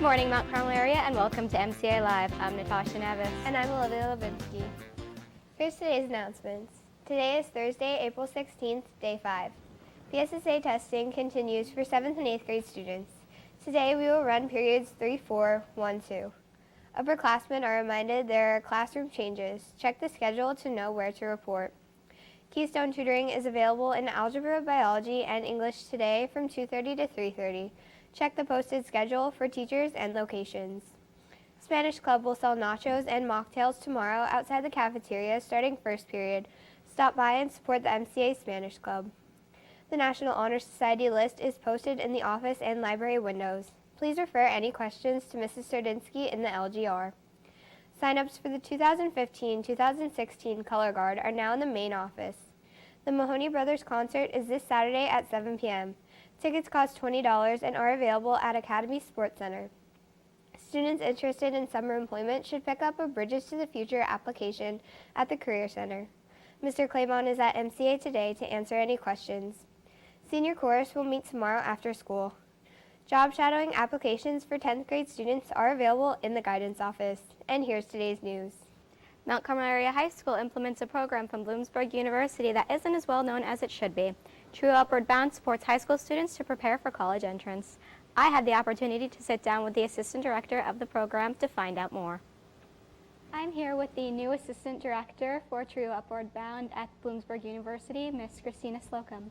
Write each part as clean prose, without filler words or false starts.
Good morning, Mount Carmel area, and welcome to MCA Live. I'm Natasha Nevis. And I'm Olivia Levinsky. Here's today's announcements. Today is Thursday, April 16th, day 5. The SSA testing continues for 7th and 8th grade students. Today we will run periods 3, 4, 1, 2. Upperclassmen are reminded there are classroom changes. Check the schedule to know where to report. Keystone tutoring is available in algebra, biology, and English today from 2:30 to 3:30. Check the posted schedule for teachers and locations. Spanish Club will sell nachos and mocktails tomorrow outside the cafeteria starting first period. Stop by and support the MCA Spanish Club. The National Honor Society list is posted in the office and library windows. Please refer any questions to Mrs. Sardinsky in the LGR. Sign-ups for the 2015-2016 Color Guard are now in the main office. The Mahoney Brothers concert is this Saturday at 7 p.m. Tickets cost $20 and are available at Academy Sports Center. Students interested in summer employment should pick up a Bridges to the Future application at the Career Center. Mr. Claybon is at MCA today to answer any questions. Senior chorus will meet tomorrow after school. Job shadowing applications for 10th grade students are available in the guidance office. And here's today's news. Mount Carmel Area High School implements a program from Bloomsburg University that isn't as well known as it should be. True Upward Bound supports high school students to prepare for college entrance. I had the opportunity to sit down with the assistant director of the program to find out more. I'm here with the new assistant director for True Upward Bound at Bloomsburg University, Ms. Christina Slocum.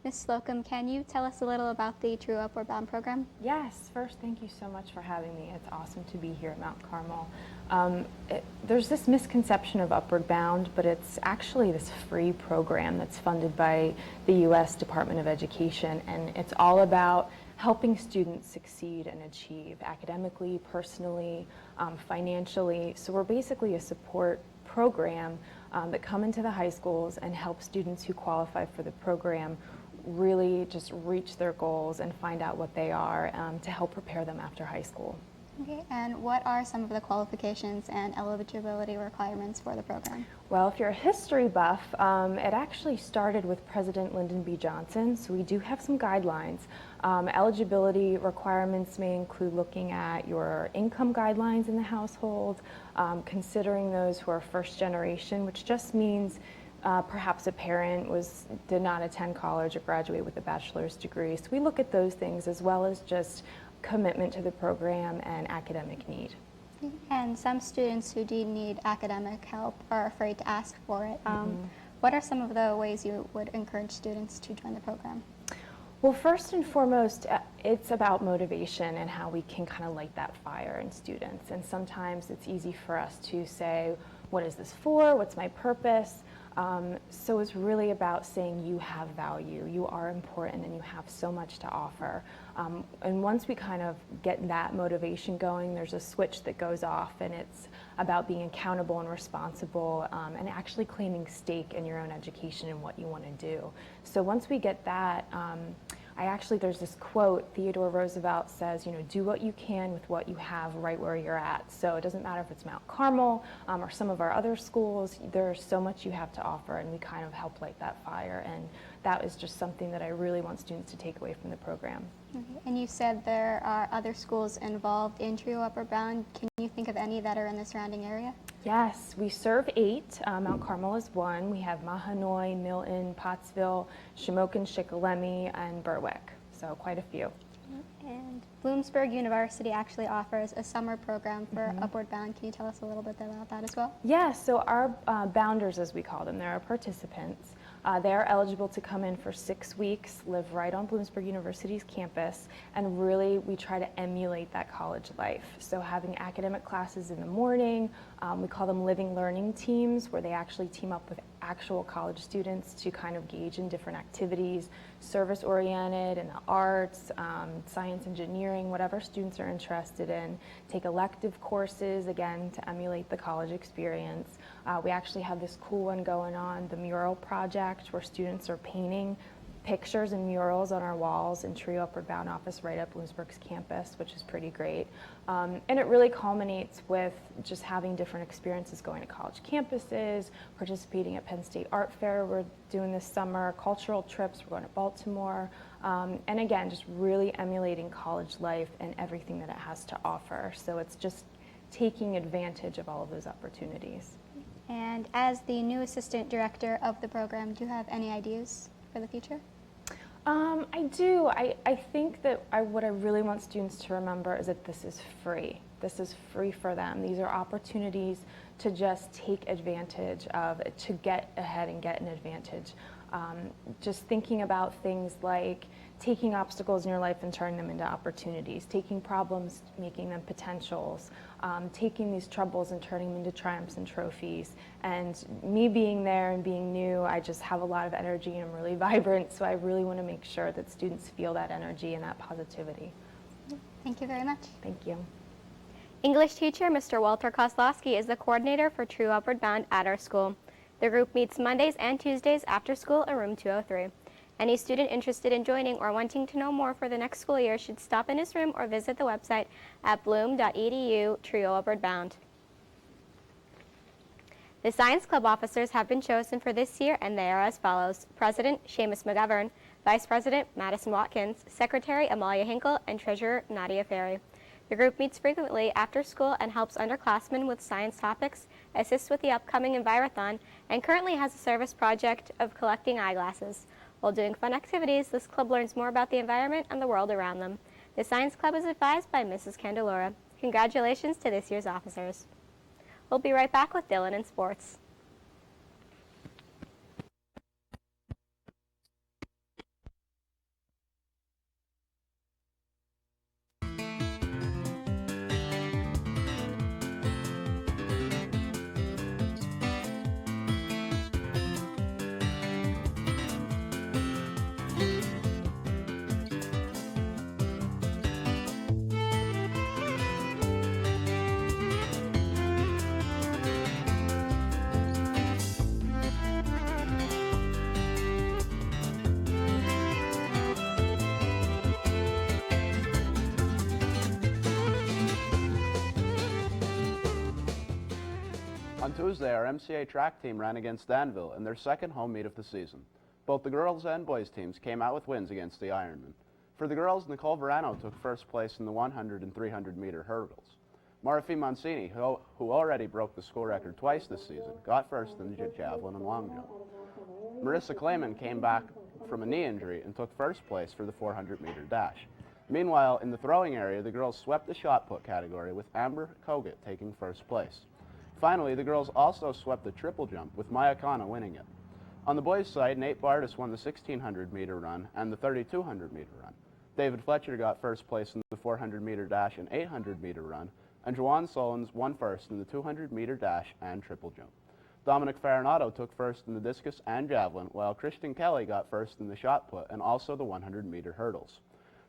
Ms. Slocum, can you tell us a little about the True Upward Bound program? Yes, first, thank you so much for having me. It's awesome to be here at Mount Carmel. There's this misconception of Upward Bound, but it's actually this free program that's funded by the U.S. Department of Education, and it's all about helping students succeed and achieve academically, personally, financially. So we're basically a support program that come into the high schools and help students who qualify for the program really just reach their goals and find out what they are to help prepare them after high school. Okay, and what are some of the qualifications and eligibility requirements for the program? Well, if you're a history buff, it actually started with President Lyndon B. Johnson, so we do have some guidelines. Eligibility requirements may include looking at your income guidelines in the household, considering those who are first generation, which just means perhaps a parent did not attend college or graduate with a bachelor's degree. So we look at those things as well as just commitment to the program and academic need. And some students who do need academic help are afraid to ask for it. What are some of the ways you would encourage students to join the program? Well, first and foremost, it's about motivation and how we can kind of light that fire in students. And sometimes it's easy for us to say, what is this for? What's my purpose? So it's really about saying you have value, you are important, and you have so much to offer. And once we kind of get that motivation going, there's a switch that goes off, and it's about being accountable and responsible and actually claiming stake in your own education and what you want to do. So once we get that, there's this quote, Theodore Roosevelt says, do what you can with what you have right where you're at. So it doesn't matter if it's Mount Carmel or some of our other schools, there's so much you have to offer, and we kind of help light that fire. And that is just something that I really want students to take away from the program. Okay. And you said there are other schools involved in True Upward Bound. Can you think of any that are in the surrounding area? Yes, we serve 8. Mount Carmel is 1. We have Mahanoy, Milton, Pottsville, Shamokin, Shikellamy, and Berwick. So quite a few. And Bloomsburg University actually offers a summer program for Upward Bound. Can you tell us a little bit about that as well? Yeah, so our bounders, as we call them, they're our participants. They are eligible to come in for 6 weeks, live right on Bloomsburg University's campus, and really we try to emulate that college life. So having academic classes in the morning, we call them living learning teams, where they actually team up with actual college students to kind of engage in different activities, service-oriented, in the arts, science, engineering, whatever students are interested in. Take elective courses, again, to emulate the college experience. We actually have this cool one going on, the mural project, where students are painting pictures and murals on our walls in Trio Upward Bound office right at Bloomsburg's campus, which is pretty great. And it really culminates with just having different experiences, going to college campuses, participating at Penn State Art Fair we're doing this summer, cultural trips, we're going to Baltimore, and again, just really emulating college life and everything that it has to offer. So it's just taking advantage of all of those opportunities. And as the new assistant director of the program, do you have any ideas for the future? I do. I think that what I really want students to remember is that this is free. This is free for them. These are opportunities to just take advantage of, to get ahead and get an advantage. Just thinking about things like taking obstacles in your life and turning them into opportunities, taking problems, making them potentials, taking these troubles and turning them into triumphs and trophies. And me being there and being new, I just have a lot of energy and I'm really vibrant, so I really want to make sure that students feel that energy and that positivity. Thank you very much. Thank you. English teacher Mr. Walter Kozlowski is the coordinator for True Upward Bound at our school. The group meets Mondays and Tuesdays after school in room 203. Any student interested in joining or wanting to know more for the next school year should stop in his room or visit the website at bloom.edu Trio Upward Bound. The Science Club officers have been chosen for this year, and they are as follows: President Seamus McGovern, Vice President Madison Watkins, Secretary Amalia Hinkle, and Treasurer Nadia Ferry. The group meets frequently after school and helps underclassmen with science topics, assists with the upcoming Envirothon, and currently has a service project of collecting eyeglasses. While doing fun activities, this club learns more about the environment and the world around them. The Science Club is advised by Mrs. Candelora. Congratulations to this year's officers. We'll be right back with Dylan in sports. On Tuesday, our MCA track team ran against Danville in their second home meet of the season. Both the girls and boys teams came out with wins against the Ironmen. For the girls, Nicole Verano took first place in the 100 and 300 meter hurdles. Marafi Mancini, who already broke the school record twice this season, got first in the javelin and long jump. Marissa Clayman came back from a knee injury and took first place for the 400 meter dash. Meanwhile, in the throwing area, the girls swept the shot put category with Amber Kogut taking first place. Finally, the girls also swept the triple jump, with Maya Khanna winning it. On the boys' side, Nate Bardis won the 1,600 meter run and the 3,200 meter run. David Fletcher got first place in the 400 meter dash and 800 meter run, and Joanne Solons won first in the 200 meter dash and triple jump. Dominic Farinato took first in the discus and javelin, while Christian Kelly got first in the shot put and also the 100 meter hurdles.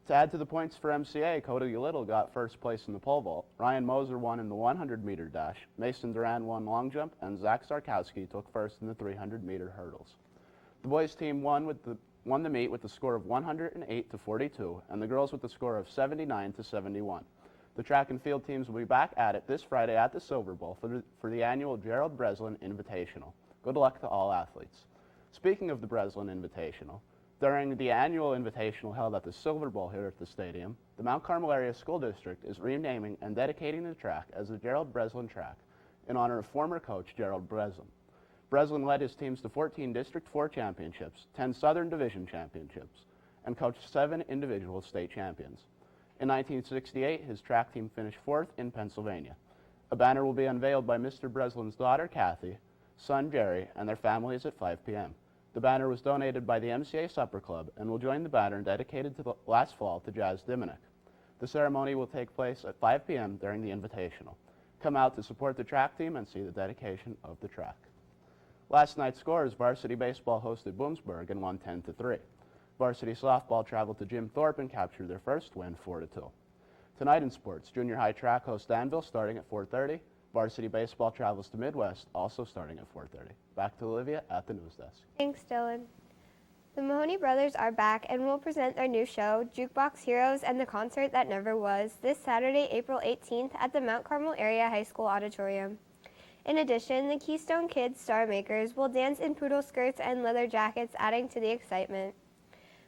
To add to the points for MCA, Cody Little got first place in the pole vault, Ryan Moser won in the 100 meter dash, Mason Duran won long jump, and Zach Sarkowski took first in the 300 meter hurdles. The boys team won the meet with the score of 108 to 42, and the girls with the score of 79 to 71. The track and field teams will be back at it this Friday at the Silver Bowl for the annual Gerald Breslin Invitational. Good luck to all athletes. Speaking of the Breslin Invitational, during the annual invitational held at the Silver Bowl here at the stadium, the Mount Carmel Area School District is renaming and dedicating the track as the Gerald Breslin Track in honor of former coach Gerald Breslin. Breslin led his teams to 14 District 4 championships, 10 Southern Division championships, and coached 7 individual state champions. In 1968, his track team finished 4th in Pennsylvania. A banner will be unveiled by Mr. Breslin's daughter, Kathy, son, Jerry, and their families at 5 p.m. The banner was donated by the MCA Supper Club and will join the banner dedicated last fall to Jazz Diminick. The ceremony will take place at 5 p.m. during the invitational. Come out to support the track team and see the dedication of the track. Last night's scores: varsity baseball hosted Bloomsburg and won 10-3. Varsity softball traveled to Jim Thorpe and captured their first win 4-2. Tonight in sports, junior high track hosts Danville starting at 4:30. Varsity baseball travels to Midwest, also starting at 4:30. Back to Olivia at the news desk. Thanks, Dylan. The Mahoney Brothers are back and will present their new show, Jukebox Heroes and the Concert That Never Was, this Saturday, April 18th at the Mount Carmel Area High School Auditorium. In addition, the Keystone Kids Star Makers will dance in poodle skirts and leather jackets, adding to the excitement.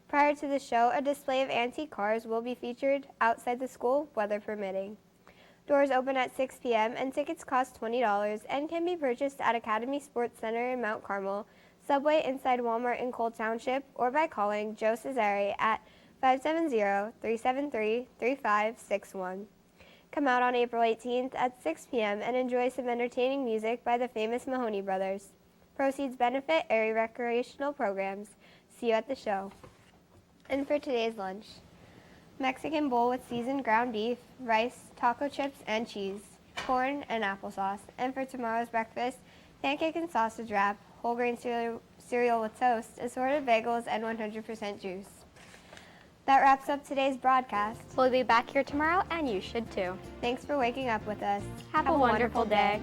Prior to the show, a display of antique cars will be featured outside the school, weather permitting. Doors open at 6 p.m. and tickets cost $20 and can be purchased at Academy Sports Center in Mount Carmel, Subway inside Walmart in Cole Township, or by calling Joe Cesare at 570-373-3561. Come out on April 18th at 6 p.m. and enjoy some entertaining music by the famous Mahoney Brothers. Proceeds benefit area recreational programs. See you at the show. And for today's lunch, Mexican bowl with seasoned ground beef, rice, taco chips, and cheese, corn, and applesauce. And for tomorrow's breakfast, pancake and sausage wrap, whole grain cereal with toast, assorted bagels, and 100% juice. That wraps up today's broadcast. We'll be back here tomorrow, and you should too. Thanks for waking up with us. Have a wonderful day.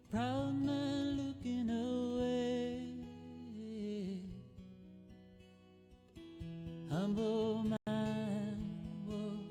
Proud man.